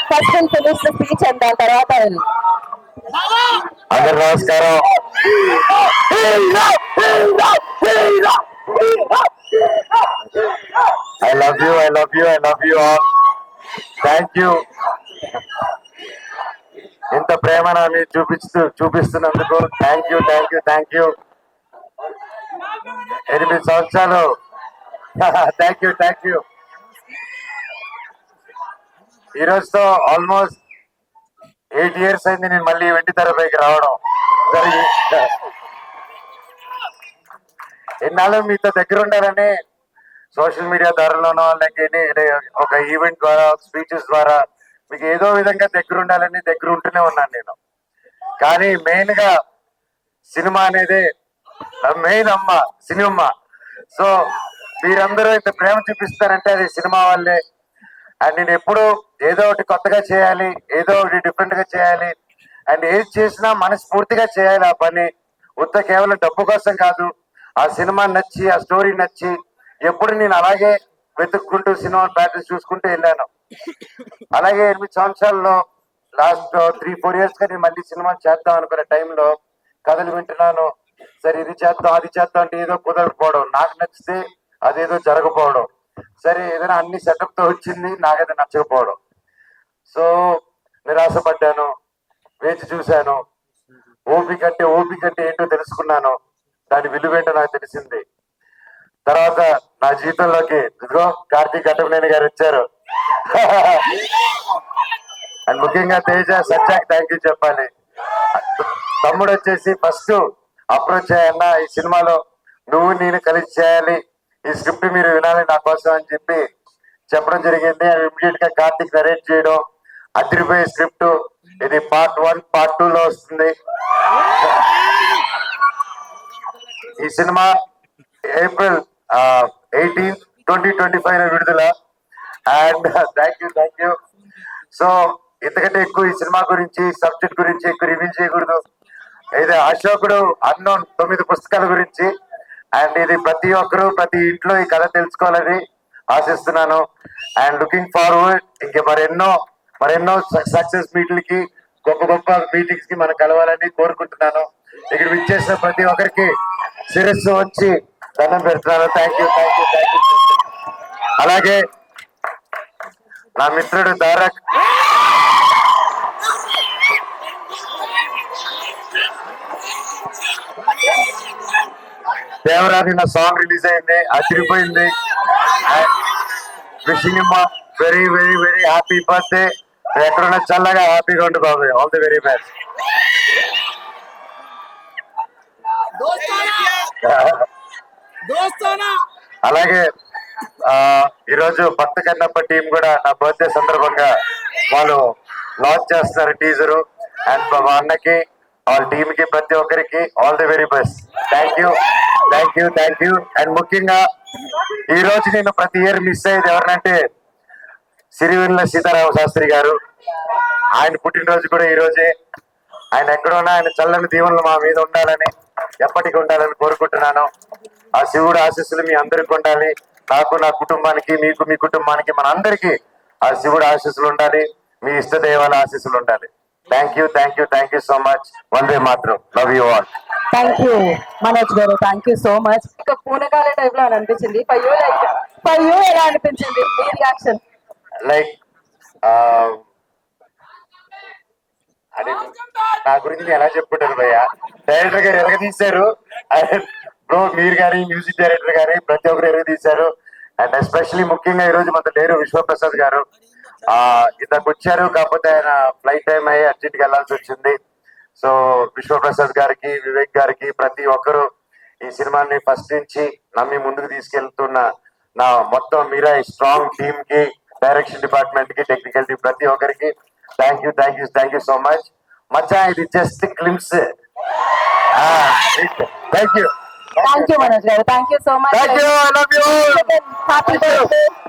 First finish the speech and దాని తర్వాత అందరు నమస్కారం. I love you all. Thank you. ఇంత ప్రేమ నా మీద చూపిస్తున్నందుకు థ్యాంక్ యూ. 8 సంవత్సరాలు థ్యాంక్ యూ. ఈ రోజుతో ఆల్మోస్ట్ 8 years అయింది నేను మళ్ళీ వెండి తెరపైకి రావడం. ఎన్నాళ్ళు మీతో దగ్గర ఉండాలని సోషల్ మీడియా ద్వారాలోనో లేకపోతే ఒక ఈవెంట్ ద్వారా స్పీచెస్ ద్వారా మీకు ఏదో విధంగా దగ్గర ఉండాలని దగ్గర ఉంటూనే ఉన్నాను నేను. కానీ మెయిన్ గా సినిమా అనేది మెయిన్ అమ్మ సినిమా. సో మీరందరూ ఇంత ప్రేమ చూపిస్తారంటే అది సినిమా వల్లే. అండ్ నేను ఎప్పుడు ఏదో ఒకటి కొత్తగా చేయాలి, ఏదో ఒకటి డిఫరెంట్ గా చేయాలి, అండ్ ఏది చేసినా మనస్ఫూర్తిగా చేయాలి ఆ పని. కేవలం డబ్బు కోసం కాదు. ఆ సినిమా నచ్చి ఆ స్టోరీ నచ్చి ఎప్పుడు నేను అలాగే వెతుక్కుంటూ సినిమా ప్రాక్టీస్ చూసుకుంటూ వెళ్ళాను. అలాగే 8 సంవత్సరాల్లో లాస్ట్ 3-4 years గా నేను మళ్ళీ సినిమా చేద్దాం అనుకునే టైంలో కథలు వింటున్నాను. సరే ఇది చేద్దాం అది చేద్దాం అంటే ఏదో కుదరకపోవడం, నాకు నచ్చితే అదేదో జరగకపోవడం, సరే ఏదైనా అన్ని సెటప్ తో వచ్చింది నాకైతే నచ్చకపోవడం. సో నిరాశపడ్డాను, వేచి చూశాను. ఓపిక అంటే ఏంటో తెలుసుకున్నాను. దాని విలువేంటో నాకు తెలిసింది. తర్వాత నా జీవితంలోకి ఇదిగో కార్తీక్ ఘట్టమనేని గారు వచ్చారు. అండ్ ముఖ్యంగా తేజ సత్యాకి థ్యాంక్ యూ చెప్పాలి. తమ్ముడు వచ్చేసి ఫస్ట్ అప్రోచ్ అయ్యన్న ఈ సినిమాలో నువ్వు నేను కలిసి చేయాలి, ఈ స్క్రిప్ట్ మీరు వినాలి నా కోసం అని చెప్పడం జరిగింది. ఇమీడియట్ గా కార్తీక్ నరేట్ చేయడం, అదిరిపోయే స్క్రిప్ట్. ఇది part 1 part 2 లో వస్తుంది. ఈ సినిమా April 18, 2025 విడుదల. And thank you. సో ఇంతకంటే ఎక్కువ ఈ సినిమా గురించి సబ్జెక్ట్ గురించి ఎక్కువ రివ్యూ చేయకూడదు. ఇది అశోకుడు అన్నోన్ 9 పుస్తకాల గురించి. అండ్ ఇది ప్రతి ఒక్కరూ ప్రతి ఇంట్లో ఈ కథ తెలుసుకోవాలని ఆశిస్తున్నాను. అండ్ లుకింగ్ ఫార్వర్డ్ ఇంక మరెన్నో సక్సెస్ మీట్లకి, గొప్ప మీటింగ్స్ కి మనం కలవాలని కోరుకుంటున్నాను. ఇక్కడ విచ్చేసిన ప్రతి ఒక్కరికి శిరస్సు వచ్చి దండం పెడుతున్నాను. Thank you. అలాగే నా మిత్రుడు తారక్, దేవరాని నా సాంగ్ రిలీజ్ అయింది, అదిరిపోయింది. Wishing very happy birthday. ఎక్కడున్నా చల్లగా హ్యాపీగా ఉండు బాబు. All the very best. అలాగే ఈరోజు భక్త కన్నప్ప టీం కూడా నా బర్త్డే సందర్భంగా వాళ్ళు లాంచ్ చేస్తున్నారు టీజరు. అండ్ మా అన్నకి వాళ్ళ టీమ్ కి ప్రతి ఒక్కరికి all the very best. Thank you. And ముఖ్యంగా ఈ రోజు నేను ప్రతి ఇయర్ మిస్ అయ్యేది ఎవరినంటే సిరివెన్నెల సీతారామ శాస్త్రి గారు. ఆయన పుట్టినరోజు కూడా ఈ రోజే. ఆయన ఎక్కడున్నా ఆయన చల్లని దీవెనలు మా మీద ఉండాలని, ఎప్పటికీ ఉండాలని కోరుకుంటున్నాను. ఆ శివుడు ఆశీస్సులు మీ అందరికి ఉండాలి. నాకు, నా కుటుంబానికి, మీకు, మీ కుటుంబానికి, మన అందరికీ ఆ శివుడు ఆశీస్సులు ఉండాలి. మీ ఇష్ట దైవాల ఆశీస్సులు ఉండాలి. Thank you so much. వందే మాత్రం. Love you all. Thank you Manoj గారు. Thank you so much. ఇక పూనకాల టైప్ లో అనిపించింది. పయ్యో ఎలా అనిపించింది మీ రియాక్షన్? లైక్ అది నా గురించి ఎలా చెప్పుకుంటారు భయ్య. డైరెక్టర్ గారు ఎరగదీశారు. బ్రో మీరు కానీ, మ్యూజిక్ డైరెక్టర్ గానీ ప్రతి ఒక్కరు ఎరగదీశారు. అండ్ ఎస్పెషలీ ముఖ్యంగా ఈ రోజు మనతో లేరు విశ్వప్రసాద్ గారు. ఇంతకు వచ్చారు, కాకపోతే ఆయన ఫ్లైట్ టైం అయ్యి అర్జెంట్గా వెళ్లాల్సి వచ్చింది. సో విశ్వప్రసాద్ గారికి, వివేక్ గారికి, ప్రతి ఒక్కరు ఈ సినిమాని ఫస్ట్ నుంచి నమ్మి ముందుకు తీసుకెళ్తున్న నా మొత్తం మీరా స్ట్రాంగ్ టీమ్ కి, డైరెక్షన్ డిపార్ట్మెంట్ కి, టెక్నికల్ టీం ప్రతి ఒక్కరికి థ్యాంక్ యూ సో మచ్. మచ్చా ఇది just glimpse. Thank you Manoj గారు. Thank you so much. I love you. Happy birthday.